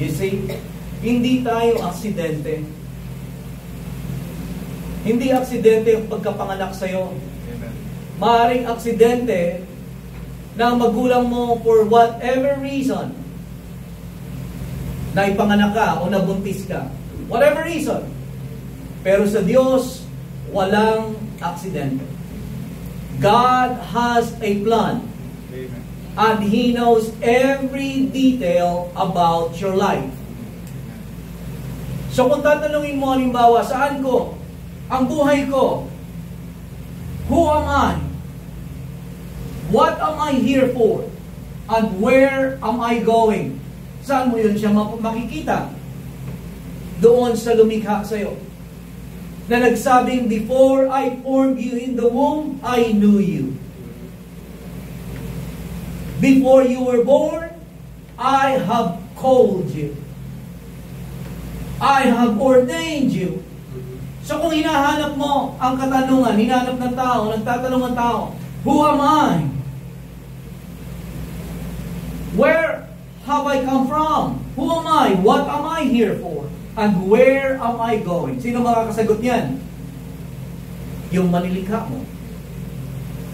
You see, hindi tayo aksidente. Hindi aksidente ang pagkapanganak sa'yo. Maaaring aksidente na ang magulang mo for whatever reason na ipanganak ka o nabuntis ka. Whatever reason. Pero sa Diyos, walang aksidente. God has a plan. Amen. And He knows every detail about your life. So kung tatanungin mo, halimbawa, saan ko? Ang buhay ko. Who am I? What am I here for? And where am I going? Saan mo yun siya makikita? Doon sa lumikha sa'yo. Na nagsabing, before I formed you in the womb, I knew you. Before you were born, I have called you. I have ordained you. So kung hinahanap mo ang katanungan, hinahanap ng tao, nagtatanong ng tao, who am I? Where have I come from? Who am I? What am I here for? And where am I going? Sino makakasagot niyan? Yung manilikha mo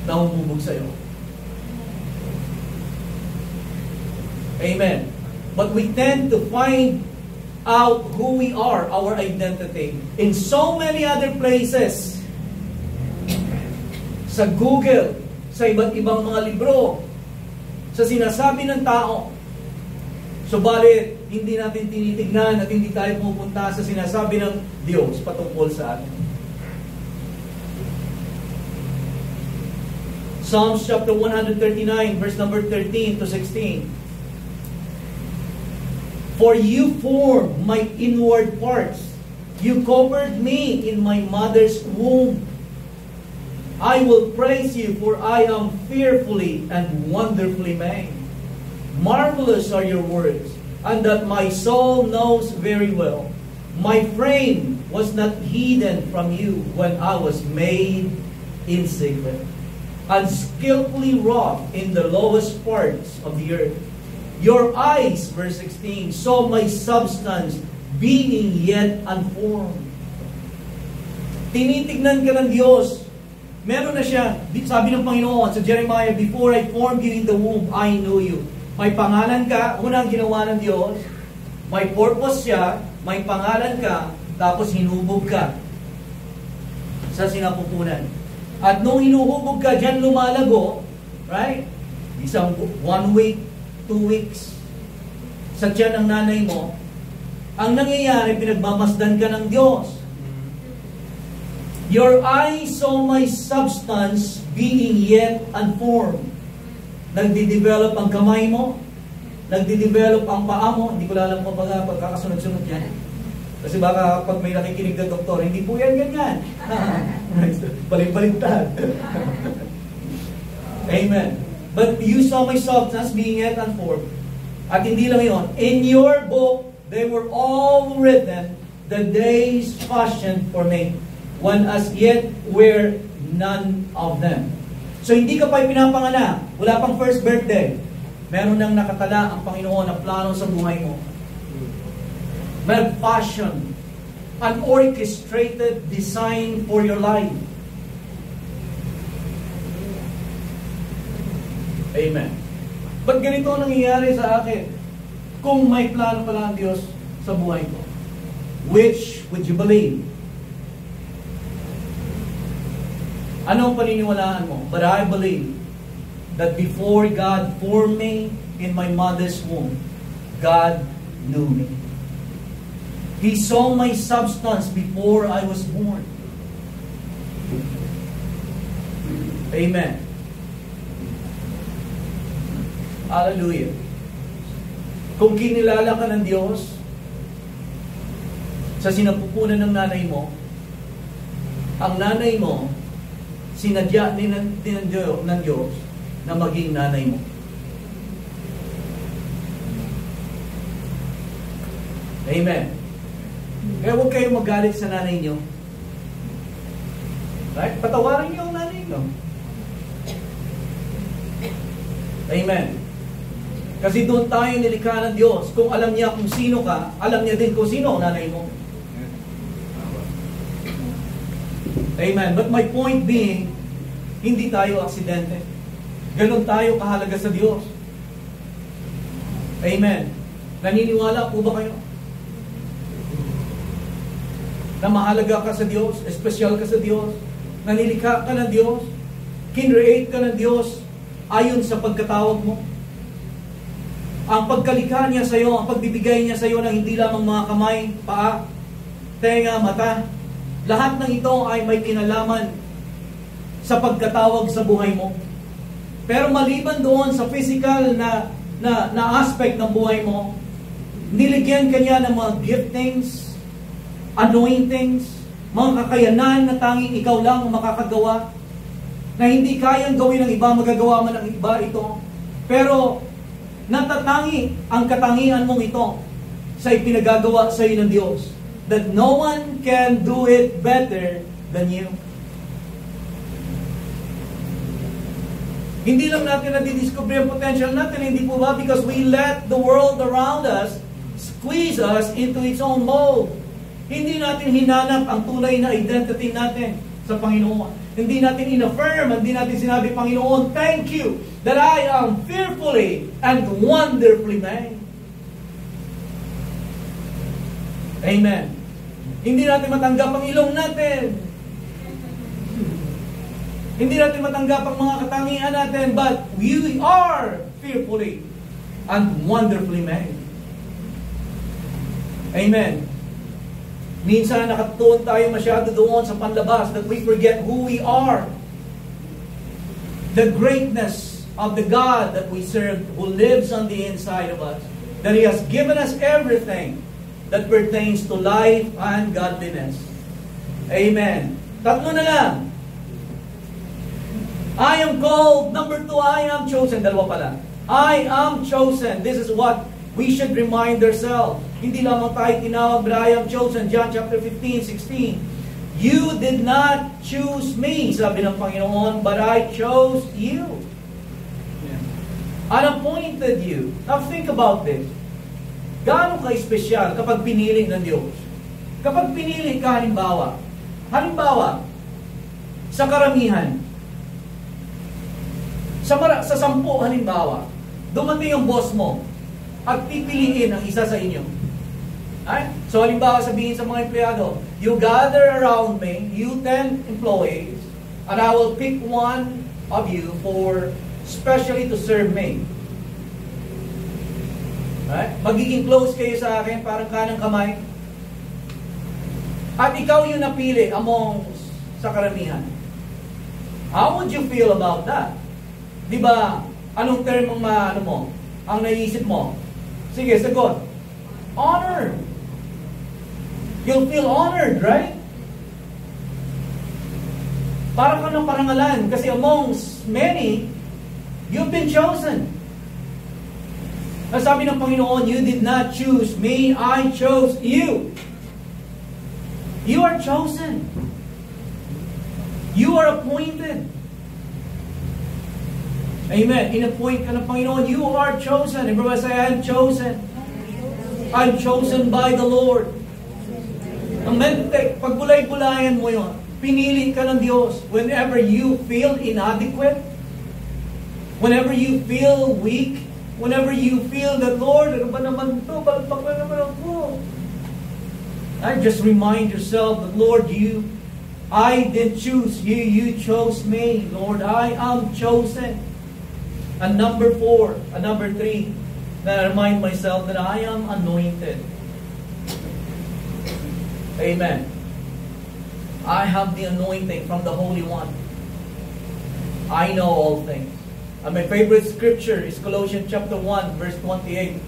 na humubog sa'yo. Amen. But we tend to find out who we are, our identity, in so many other places. Sa Google, sa iba't ibang mga libro, sa sinasabi ng tao. Subalit, hindi natin tinitignan at hindi tayo pupunta sa sinasabi ng Diyos patungkol sa atin. Psalms chapter 139, verse number 13 to 16. For you formed my inward parts. You covered me in my mother's womb. I will praise you, for I am fearfully and wonderfully made. Marvelous are your words, and that my soul knows very well. My frame was not hidden from you when I was made in secret, and skillfully wrought in the lowest parts of the earth. Your eyes, verse 16, saw my substance being yet unformed. Tinitignan ka ng Diyos. Meron na siya. Sabi ng Panginoon sa Jeremiah, before I formed you in the womb, I knew you. May pangalan ka, unang ginawa ng Diyos. May purpose siya, may pangalan ka, tapos hinubog ka sa sinapupunan. At nung hinuhubog ka, dyan lumalago, right? Isang 1 week, 2 weeks, sa tiyan ng nanay mo, ang nangyayari, pinagmamasdan ka ng Diyos. Your eyes saw my substance being yet unformed. Nagdi-develop ang kamay mo, nagdi-develop ang paa mo, hindi ko alam kung pagkakasunod-sunod yan. Kasi baka pag may nakikinig na doktor, hindi po yan ganyan. Balik-baliktad. Amen. But you saw my substance being yet unformed. At hindi lang yun. In your book, they were all written, the days fashioned for me, when as yet were none of them. So hindi ka pa pinapanganak, wala pang first birthday, meron nang nakatala ang Panginoon na plano sa buhay mo. May fashion, an orchestrated design for your life. Amen. Ba't ganito ang nangyayari sa akin? Kung may plano pala ang Diyos sa buhay ko. Which would you believe? Anong paniniwalaan mo? But I believe that before God formed me in my mother's womb, God knew me. He saw my substance before I was born. Amen. Hallelujah. Kung kinilala ka ng Diyos sa sinapupunan ng nanay mo, ang nanay mo, sinadya din ng Diyos na maging nanay mo. Amen. Kaya huwag kayong magalit sa nanay nyo. Right? Patawarin niyo ang nanay nyo. Amen. Kasi doon tayo nilikha ng Diyos. Kung alam niya kung sino ka, alam niya din kung sino ang nanay mo. Amen. But my point being, hindi tayo aksidente. Ganon tayo kahalaga sa Diyos. Amen. Naniniwala po ba kayo? Na mahalaga ka sa Diyos, espesyal ka sa Diyos, nanilikha ka ng Diyos, kinreate ka ng Diyos ayon sa pagkatawag mo. Ang pagkalikha niya sa iyo, ang pagbibigay niya sa iyo ng hindi lamang mga kamay, paa, tenga, mata, lahat ng ito ay may kinalaman sa pagkatawag sa buhay mo. Pero maliban doon sa physical na aspect ng buhay mo, niligyan ka niya ng mga giftings, anointings, mga kakayanan na tanging ikaw lang ang makakagawa, na hindi kayang gawin ng iba, magagawa man ng iba ito. Pero natatangi ang katangian mong ito sa ipinagagawa sa iyo ng Diyos, that no one can do it better than you. Hindi lang natin nadidiscover ang potential natin, hindi po ba? Because we let the world around us squeeze us into its own mold. Hindi natin hinanap ang tunay na identity natin sa Panginoon. Hindi natin in-affirm, hindi natin sinabi, Panginoon, thank you that I am fearfully and wonderfully made. Amen. Hindi natin matanggap ang ilong natin. Hindi natin matanggap ang mga katangian natin, but we are fearfully and wonderfully made. Amen. Minsan nakatuon tayo masyado doon sa panlabas that we forget who we are. The greatness of the God that we serve who lives on the inside of us. That He has given us everything that pertains to life and godliness. Amen. Tatlo na lang. I am called. Number 2, I am chosen. Dalawa pala. I am chosen. This is what we should remind ourselves. Hindi lamang tayo tinawag, but I am chosen. John chapter 15:16. You did not choose me, sabi ng Panginoon, but I chose you. I appointed you. Now think about this. Gaano ka espesyal kapag pinili ng Diyos? Kapag pinili ka, halimbawa, sa karamihan, sa 10 halimbawa, dumating yung boss mo at pipiliin ang isa sa inyo. Right? So halimbawa sabihin sa mga empleyado, you gather around me, you 10 employees, and I will pick one of you for specially to serve me. Right? Magiging close kayo sa akin, parang kanang kamay. At ikaw yung napili among sa karamihan. How would you feel about that? Di ba, anong term ang naisip mo? Sige, sagot. Honor. You'll feel honored, right? Para ka ng parangalan, kasi amongst many, you've been chosen. Sabi ng Panginoon, you did not choose me, I chose you. You are chosen. You are appointed. Amen. In-appoint ka ng Panginoon. You are chosen. Everybody say, I am chosen. I'm chosen by the Lord. Pag bulay-bulayan mo yun, pinili ka ng Diyos whenever you feel inadequate, whenever you feel weak, whenever you feel that, Lord, ano ba naman ito? Balpak na naman ako. I just remind yourself that, Lord, I didn't choose you. You chose me. Lord, I am chosen. And number 4, and number 3, that I remind myself that I am anointed. Amen. I have the anointing from the Holy One. I know all things. And my favorite scripture is Colossians chapter 1, verse 28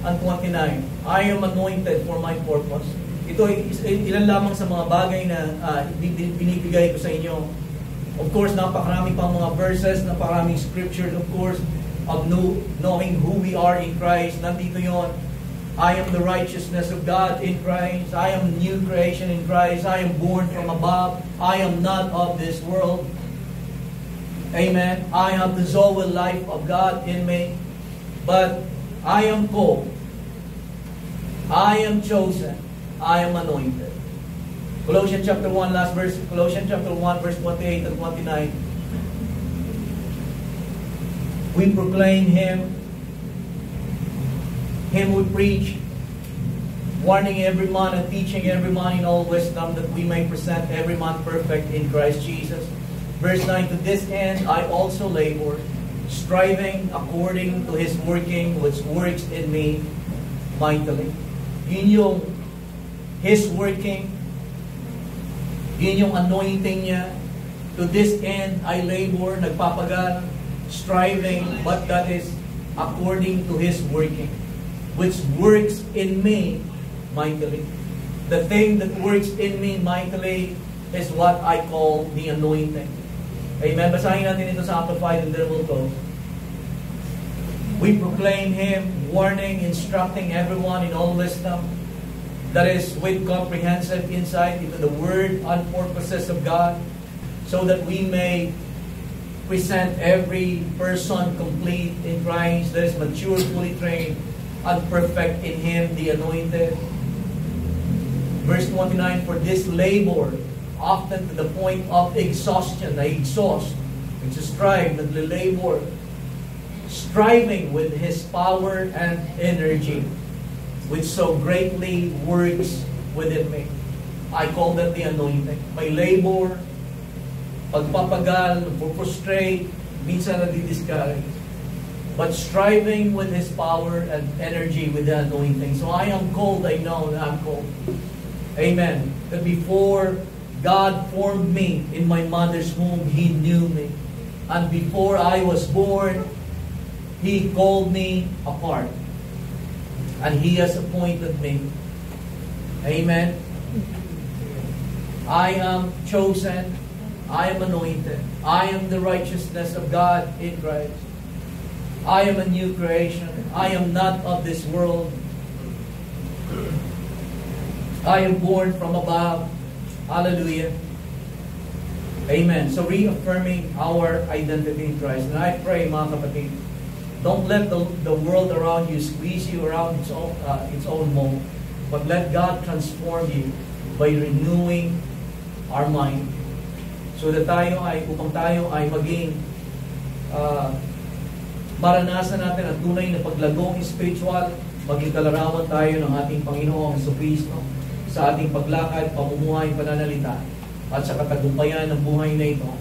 and 29. I am anointed for my purpose. Ito ay ilan lamang sa mga bagay na binibigay ko sa inyo. Of course, napakarami pang mga verses, napakaraming scriptures, of course, of knowing who we are in Christ. Nandito yon. I am the righteousness of God in Christ. I am new creation in Christ. I am born from above. I am not of this world. Amen. I have the Zoe life of God in me. But I am called. I am chosen. I am anointed. Colossians chapter 1, last verse. Colossians chapter 1, verse 28 and 29. We proclaim Him. Him we preach, warning every man and teaching every man in all wisdom, that we may present every man perfect in Christ Jesus. Verse 9, to this end I also labor, striving according to His working, which works in me mightily. Yun yung His working, yun yung anointing niya. To this end I labor, nagpapagal, striving, but that is according to His working, which works in me mightily. The thing that works in me mightily is what I call the anointing. Amen. Basahin natin ito sa Amplified and then we'll close. We proclaim Him, warning, instructing everyone in all wisdom, that is, with comprehensive insight into the Word and purposes of God, so that we may present every person complete in Christ, that is mature, fully trained, and perfect in Him, the anointed. Verse 29, for this labor, often to the point of exhaustion, na-exhaust, nagsistrive, naglilabor, striving with His power and energy, which so greatly works within me. I call that the anointing. May labor, pagpapagal, frustrate, minsan nadidiscourage, but striving with His power and energy with the anointing. So I am called, I know that I'm called. Amen. That before God formed me in my mother's womb, He knew me. And before I was born, He called me apart. And He has appointed me. Amen. I am chosen. I am anointed. I am the righteousness of God in Christ. I am a new creation. I am not of this world. I am born from above. Hallelujah. Amen. So reaffirming our identity in Christ. And I pray, mga kapatid, don't let the world around you squeeze you around its own mold, but let God transform you by renewing our mind, so that upang tayo ay maging maranasan natin ang tunay na paglagong spiritual, maging kalarawan tayo ng ating Panginoong Jesucristo sa ating paglakad, pamumuhay, pananalita, at sa katagumpayan ng buhay na ito.